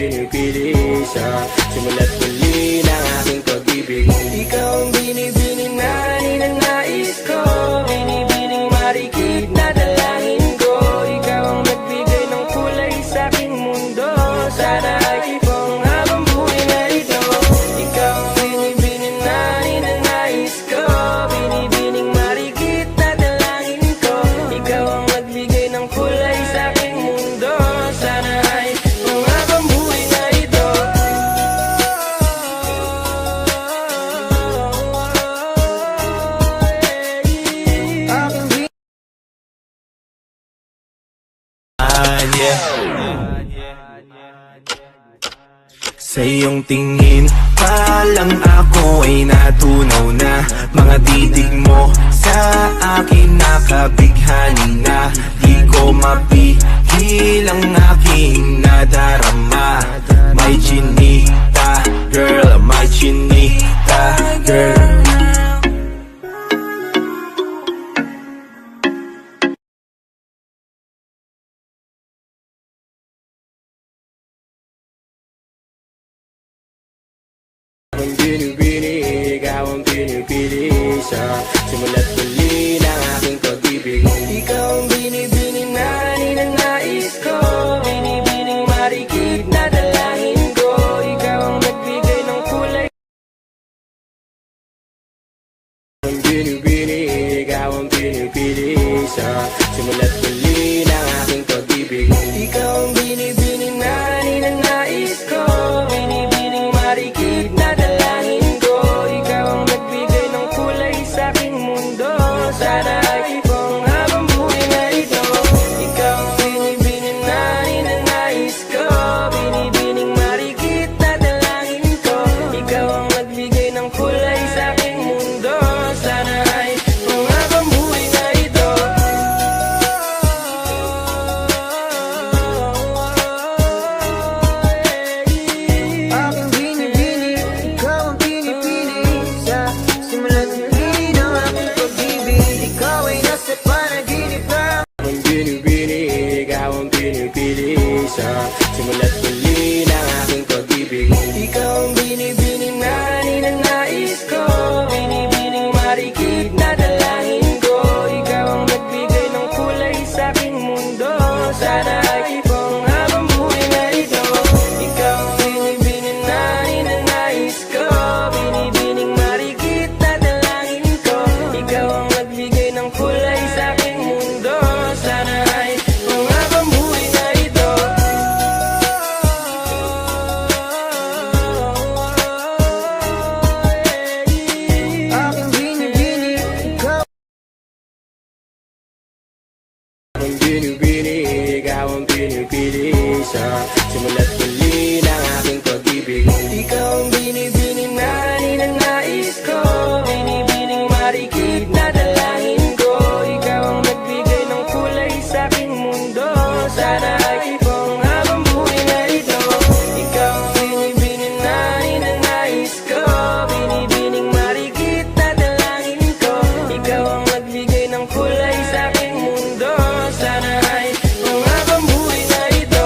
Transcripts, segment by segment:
pinipili sa simula't muli ng aking pag-ibig. Ikaw ang binibining na ninanais ko, binibining marikit na dalangin ko. Ikaw ang nagbigay ng kulay sa aking mundo, sana ay ipong habang buhay na ito. Ikaw ang binibining na ninanais ko, binibining marikit na dalangin ko. Ikaw ang nagbigay ng kulay sa aking mundo, sana ay ipong habang buhay na ito. Sa iyong tingin pa lang ako ay natunaw na. Mga titig mo sa akin nakabighani na. Di ko mapigil ang aking nadarama. My chinita girl, my chinita girl. Ang binibini, ikaw ang pinipili sa simula't muli ng aking pag-ibig. Ikaw ang binibining na ninanais ko, binibining marikit na dalangin ko. Ikaw ang nagbigay ng kulay. Ang binibini, ikaw ang pinipili sa simula't muli ng aking pag-ibig. Ikaw ang binibining na ninanais ko, binibining marikit na dalangin ko. Ikaw ang nagbigay ng kulay sa aking mundo, sana ay ipong habang buhay na ito. Ikaw ang binibining na ninanais ko, binibining marikit na dalangin ko. Ikaw ang nagbigay ng kulay sa aking mundo, sana ay ipong habang buhay na ito. Aking binibini, ikaw ang pinipili sa simula't muli ng aking pag-ibig. Ikaw ay nasa panaginip lang. Ang binibini, ikaw ang pinipili sa simula't muli ng aking pag-ibig. Ikaw ang binibining na ninanais ko, binibining marikit na dalangin ko. Ikaw ang nagbigay ng kulay sa aking mundo, sana ay ipong habang buhay na ito. Ikaw ang binibining na ninanais ko, binibining marikit na dalangin ko. Ikaw ang nagbigay ng kulay sa aking mundo, sana ay ipong habang buhay na ito. Aking binibini, ikaw. Ang binibini, ikaw ang pinipili sa simula't muli ng aking pag-ibig. Ikaw ang binibining na ninanais ko, binibining marikit na dalangin ko. Ikaw ang nagbigay ng kulay sa aking mundo, sana ay ipong habang buhay na ito. Ikaw ang binibining na ninanais ko, binibining marikit na dalangin ko. Ikaw ang nagbigay ng kulay sa aking mundo, sana ay ipong habang buhay na ito.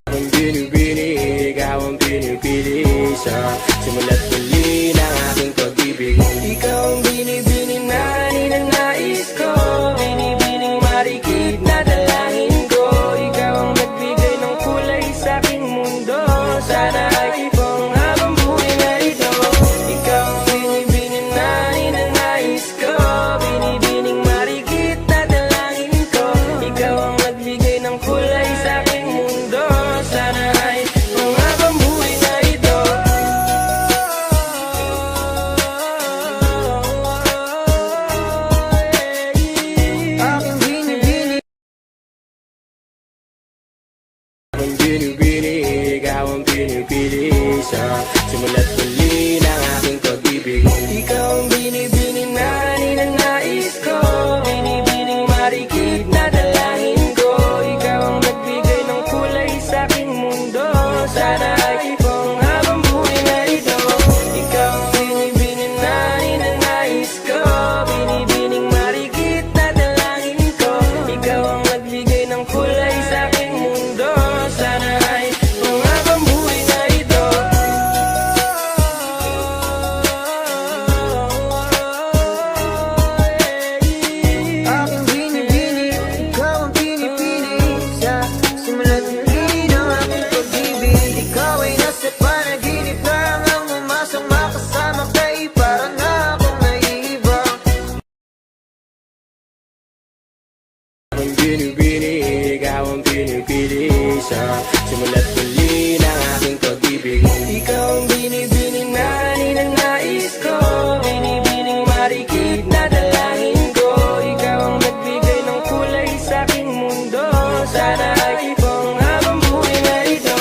Ang binibini, ikaw ang pinipili sa simula't muli ng aking pag-ibig. Ikaw ang binibining na ninanais ko, binibining marikit na dalangin ko. Ikaw ang nagbigay ng kulay sa aking mundo, sana ay ipong habang buhay na ito. Ikaw ang binibining na ninanais ko, binibining marikit na dalangin ko. Ikaw ang nagbigay ng kulay sa aking mundo, sana ay ipong habang buhay na ito. Aking binibini, Ang binibini, ikaw ang pinipili sa simula't muli ng aking pag-ibig. Ikaw ang binibining na ninanais ko, binibining marikit na dalangin ko. Ikaw ang nagbigay ng kulay sa aking mundo, sana ay ipong habang buhay na ito. Ikaw ang binibining na ninanais ko, binibining marikit na dalangin ko. Ikaw binibini sa simula't huli ng aking pag-ibig. Ikaw ang binibining na ninanais ko, binibining marikit na dalangin ko. Ikaw ang nagbigay ng kulay sa aking mundo, sana ay ibang habang buhay na ito.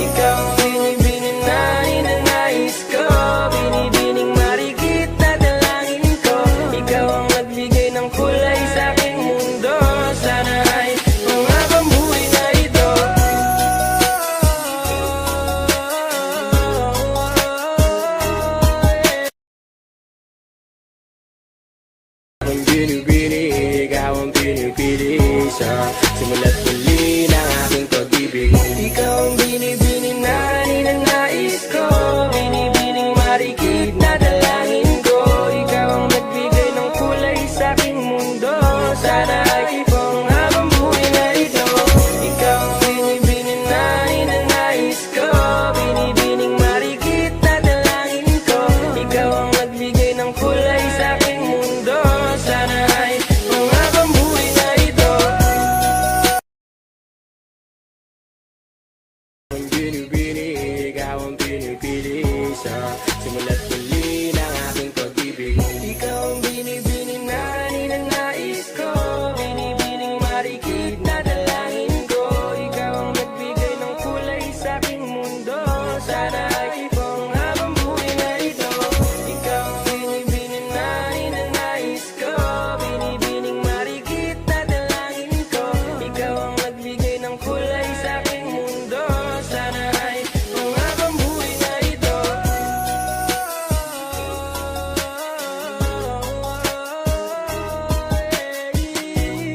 Ikaw ang binibining na ninanais ko, binibining marikit na dalangin ko. Ikaw ang nagbigay ng kulay sa aking mundo, sana ay ibang habang buhay na ito. Ang binibini, ikaw ang pinipili sa simula't huli ng aking pag-ibig. Ikaw ang binibini na ninanais ko, binibining marikit na dalangin ko. Ikaw ang nagbigay ng kulay sa aking mundo, sana ay ibang habang buhay na ito. Ikaw ang binibini na ninanais ko, binibining marikit na dalangin ko. Ikaw ang nagbigay ng kulay sa aking mundo, sana ay ibang habang buhay na ito. Ang binibini, ikaw ang pinipili sa simula't huli ng aking pag-ibig. Ikaw ang binibini na ninanais ko, binibining marikit na dalangin ko. Ikaw ang nagbigay ng kulay sa aking mundo, sana ay ibang habang buhay na ito. Ikaw ang binibini na ninanais ko, binibining marikit na dalangin ko. Ikaw ang nagbigay ng kulay sa aking mundo, sana ay ibang habang buhay na ito.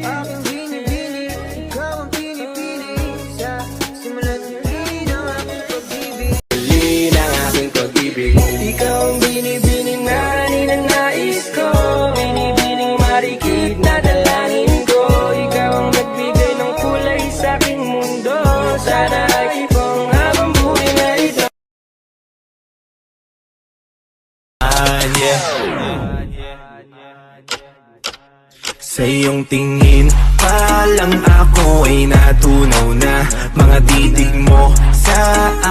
Aking binibini, ikaw ang pinipili sa simula't huli ng aking pag-ibig. Huli ng aking pag-ibig. Ikaw ang binibini na ninanais ko, binibining marikit na dalangin ko. Ikaw ang nagbigay ng kulay sa aking mundo, sana ay ibang habang buhay na ito. Sa iyong tingin pa lang ako ay natunaw na. Mga titig mo sa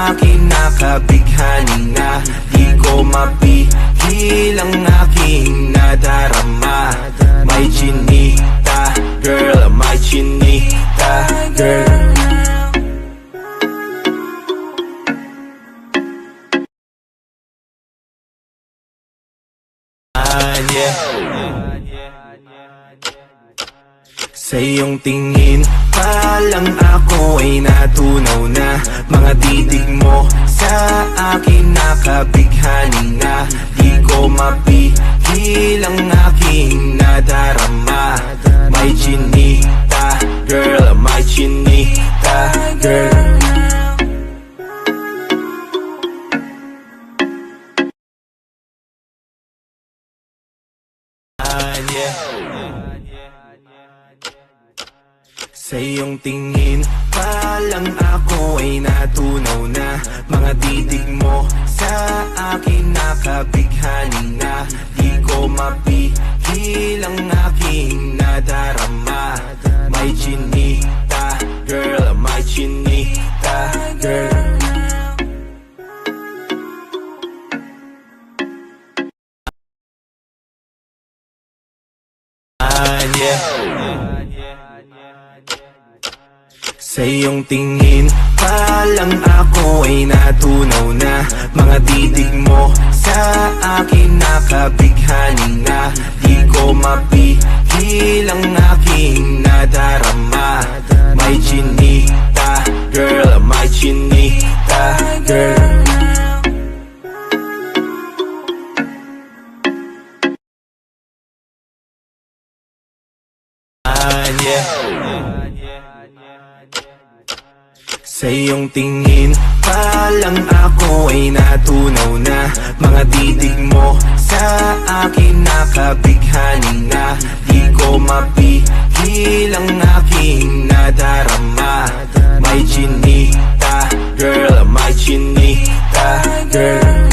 akin nakabighani na. Di ko mapigil ang aking nadarama. May chinita girl, may chinita girl. Sa iyong tingin pa lang ako ay natunaw na. Mga titig mo sa akin nakabighani na. Di ko mapigil ang aking nadarama. May chinita girl, may chinita girl. Sa iyong tingin pa lang ako ay natunaw na. Mga titig mo sa akin nakabighani na. Di ko mapigil ang aking nadarama. May chinita girl, may chinita girl. Sa iyong tingin pa lang ako ay natunaw na. Mga titig mo sa akin nakabighani na. Di ko mapigil ang aking nadarama. May chinita girl, may chinita girl. Sa iyong tingin pa lang ako ay natunaw na. Mga titig mo sa akin nakabighani na. Di ko mapigil ang aking nadarama. May chinita girl, may chinita girl.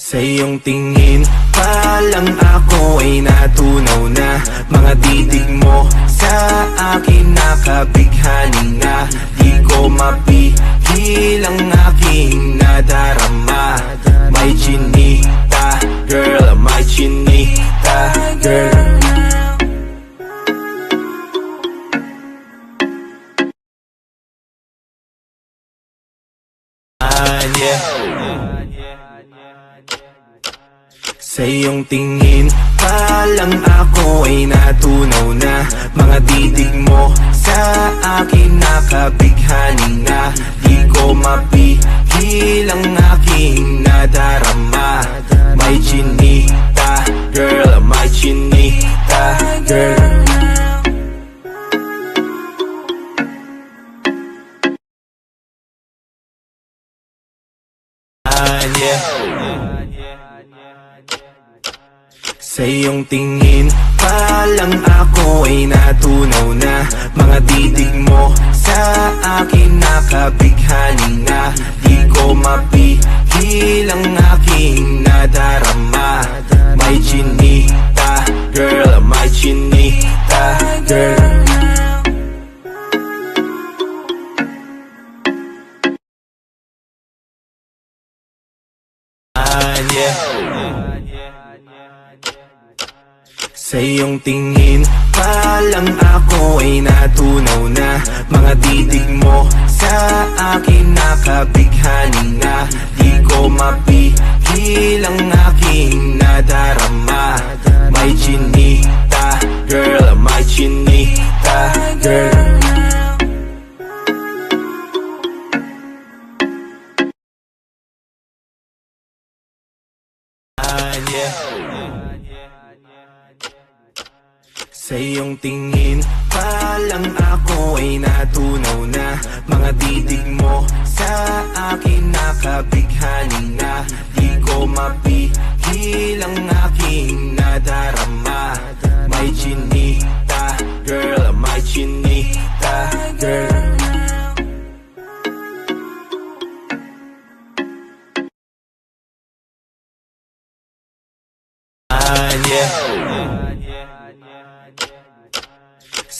Sa iyong tingin pa lang ako ay natunaw na. Mga titig mo sa akin nakabighani na. Di ko mapigil ang aking nadarama. May chinita, girl, may chinita, girl. Sa iyong tingin pa lang ako ay natunaw na. Mga titig mo sa akin nakabighani na. Di ko mapigil ang aking nadarama. May chinita, girl, may chinita, girl. Sa iyong tingin pa lang ako ay natunaw na. Mga titig mo sa akin nakabighani na. Di ko mapigil ang aking nadarama. May chinita, girl, may chinita, girl. Sa iyong tingin pa lang ako ay natunaw na. Mga titig mo sa akin nakabighani na. Di ko mapigil ang aking nadarama. May chinita, girl, may chinita, girl. Sa iyong tingin pa lang ako ay natunaw na. Mga titig mo sa akin nakabighani na. Di ko mapigil ang aking nadarama. May chinita, girl, may chinita, girl.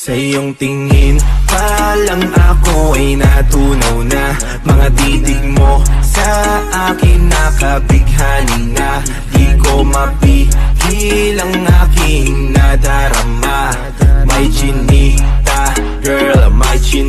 Sa iyong tingin pa lang ako ay natunaw na. Mga titig mo sa akin nakabighani na. Di ko mapigil ang aking nadarama. May chinita, girl, may chinita.